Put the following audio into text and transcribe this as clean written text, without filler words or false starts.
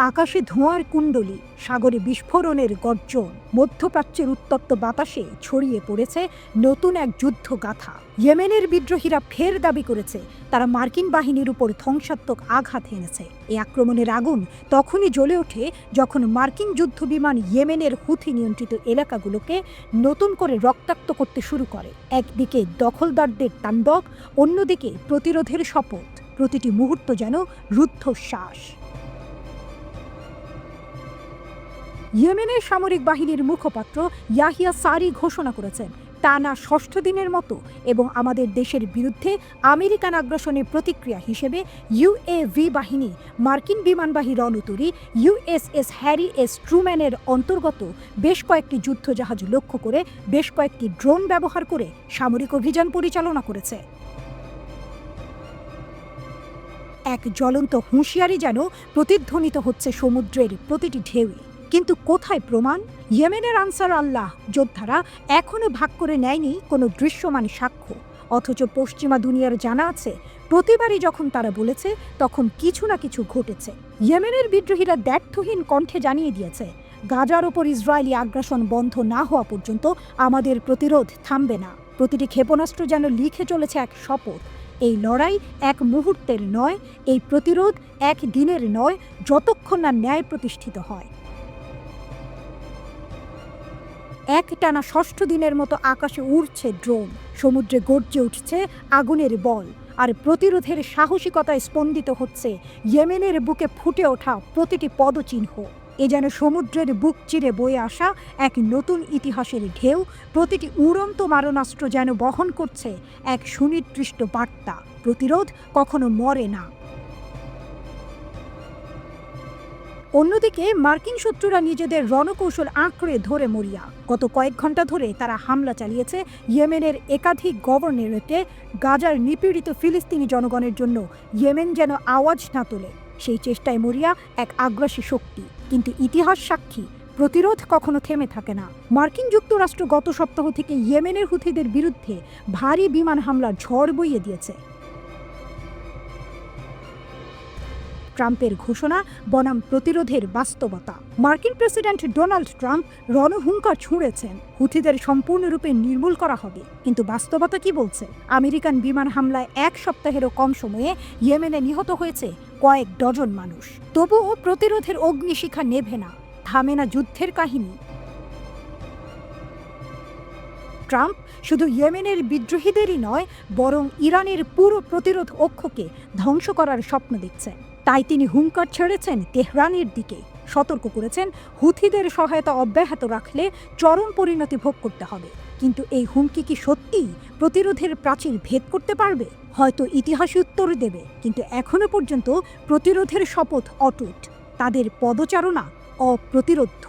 আকাশে ধোঁয়ার কুণ্ডলী, সাগরে বিস্ফোরণের গর্জন, মধ্যপ্রাচ্যের উত্তপ্ত বাতাসে ছড়িয়ে পড়েছে নতুন এক যুদ্ধগাথা। ইয়েমেনের বিদ্রোহীরা ফের দাবি করেছে তারা মার্কিন বাহিনীর উপর ধ্বংসাত্মক আঘাত এনেছে। এই আক্রমণের আগুন তখনই জ্বলে ওঠে যখন মার্কিন যুদ্ধবিমান ইয়েমেনের হুথি নিয়ন্ত্রিত এলাকাগুলোকে নতুন করে রক্তাক্ত করতে শুরু করে। একদিকে দখলদারদের তাণ্ডব, অন্যদিকে প্রতিরোধের শপথ। প্রতিটি মুহূর্ত যেন রুদ্ধশ্বাস। ইয়েমেনের সামরিক বাহিনীর মুখপাত্র ইয়াহিয়া সারি ঘোষণা করেছেন, টানা ৬ষ্ঠ দিনের মতো এবং আমাদের দেশের বিরুদ্ধে আমেরিকান আগ্রাসনের প্রতিক্রিয়া হিসেবে ইউএভি বাহিনী মার্কিন বিমানবাহী রণতরী USS হ্যারি এস ট্রুম্যানের অন্তর্গত বেশ কয়েকটি যুদ্ধজাহাজ লক্ষ্য করে বেশ কয়েকটি ড্রোন ব্যবহার করে সামরিক অভিযান পরিচালনা করেছে। এক জ্বলন্ত হুঁশিয়ারি যেন প্রতিধ্বনিত হচ্ছে সমুদ্রের প্রতিটি ঢেউয়ে। কিন্তু কোথায় প্রমাণ? ইয়েমেনের আনসার আল্লাহ যোদ্ধারা এখনও ভাগ করে নেয়নি কোনো দৃশ্যমান সাক্ষ্য, অথচ পশ্চিমা দুনিয়ার জানা আছে প্রতিবারই যখন তারা বলেছে তখন কিছু না কিছু ঘটেছে। ইয়েমেনের বিদ্রোহীরা দ্ব্যর্থহীন কণ্ঠে জানিয়ে দিয়েছে, গাজার ওপর ইসরায়েলি আগ্রাসন বন্ধ না হওয়া পর্যন্ত আমাদের প্রতিরোধ থামবে না। প্রতিটি ক্ষেপণাস্ত্র যেন লিখে চলেছে এক শপথ, এই লড়াই এক মুহূর্তের নয়, এই প্রতিরোধ এক দিনের নয়, যতক্ষণ না ন্যায় প্রতিষ্ঠিত হয়। একটানা ৬ষ্ঠ দিনের মতো আকাশে উড়ছে ড্রোন, সমুদ্রে গর্জে উঠছে আগুনের বল, আর প্রতিরোধের সাহসিকতায় স্পন্দিত হচ্ছে ইয়েমেনের বুকে ফুটে ওঠা প্রতিটি পদচিহ্ন। এ যেন সমুদ্রের বুক চিরে বয়ে আসা এক নতুন ইতিহাসের ঢেউ। প্রতিটি উড়ন্ত মারণাস্ত্র যেন বহন করছে এক সুনির্দিষ্ট বার্তা, প্রতিরোধ কখনো মরে না। অন্যদিকে মার্কিন শত্রুরা নিজেদের রণকৌশল আঁকড়ে ধরে মরিয়া। গত কয়েক ঘন্টা ধরে তারা হামলা চালিয়েছে ইয়েমেনের একাধিক গভর্নরেটে। গাজার নিপীড়িত ফিলিস্তিনি জনগণের জন্য ইয়েমেন যেন আওয়াজ না তোলে, সেই চেষ্টায় মরিয়া এক আগ্রাসী শক্তি। কিন্তু ইতিহাস সাক্ষী, প্রতিরোধ কখনো থেমে থাকে না। মার্কিন যুক্তরাষ্ট্র গত সপ্তাহ থেকে ইয়েমেনের হুথিদের বিরুদ্ধে ভারী বিমান হামলার ঝড় বইয়ে দিয়েছে। ট্রাম্পের ঘোষণা বনাম প্রতিরোধের বাস্তবতা। মার্কিন প্রেসিডেন্ট ডোনাল্ড ট্রাম্প রণহুঙ্কার ছুঁড়েছেন, হুথিদের সম্পূর্ণরূপে নির্মূল করা হবে। কিন্তু বাস্তবতা কি বলছে? আমেরিকান বিমান হামলায় এক সপ্তাহেরও কম সময়ে ইয়েমেনে নিহত হয়েছে কয়েক ডজন মানুষ। তবুও প্রতিরোধের অগ্নিশিখা নেভে না, থামে না যুদ্ধের কাহিনী। ট্রাম্প শুধু ইয়েমেনের বিদ্রোহীদেরই নয়, বরং ইরানের পুরো প্রতিরোধ অক্ষকে ধ্বংস করার স্বপ্ন দেখছে। তাই তিনি হুঙ্কার ছেড়েছেন তেহরানের দিকে, সতর্ক করেছেন হুথিদের সহায়তা অব্যাহত রাখলে চরম পরিণতি ভোগ করতে হবে। কিন্তু এই হুমকি কি সত্যিই প্রতিরোধের প্রাচীর ভেদ করতে পারবে? হয়তো ইতিহাসই উত্তর দেবে, কিন্তু এখনো পর্যন্ত প্রতিরোধের শপথ অটুট, তাদের পদচারণা অপ্রতিরোধ্য।